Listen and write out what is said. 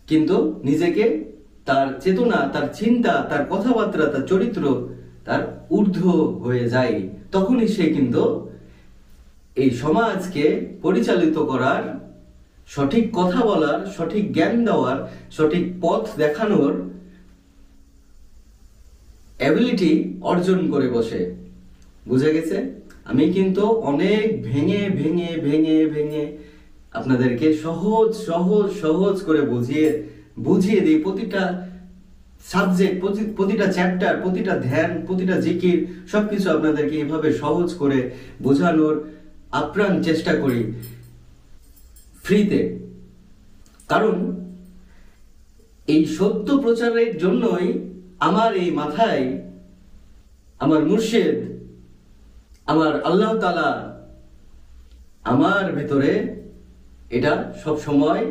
কিন্তু নিজেকে তার চেতনা, তার চিন্তা, তার কথাবার্তা, তার চরিত্র তার ঊর্ধ্ব হয়ে যায়, তখনই সে কিন্তু এই সমাজকে পরিচালিত করার, সঠিক কথা বলার, সঠিক জ্ঞান দেওয়ার, সঠিক পথ দেখানোর অ্যাবিলিটি অর্জন করে বসে। বুঝা গেছে? আমি কিন্তু অনেক ভেঙে ভেঙে ভেঙে ভেঙে আপনাদেরকে সহজ সহজ সহজ করে বুঝিয়ে দিই। প্রতিটা সাবজেক্ট, প্রতিটা চ্যাপ্টার, প্রতিটা ধ্যান, প্রতিটা জিকির, সবকিছু আপনাদেরকে এভাবে সহজ করে বোঝানোর আপ্রাণ চেষ্টা করি ফ্রিতে। কারণ এই সত্য প্রচারের জন্যই আমার এই মাথায় আমার মুর্শিদ, আমার আল্লাহ তাআলা আমার ভেতরে এটা সব সময়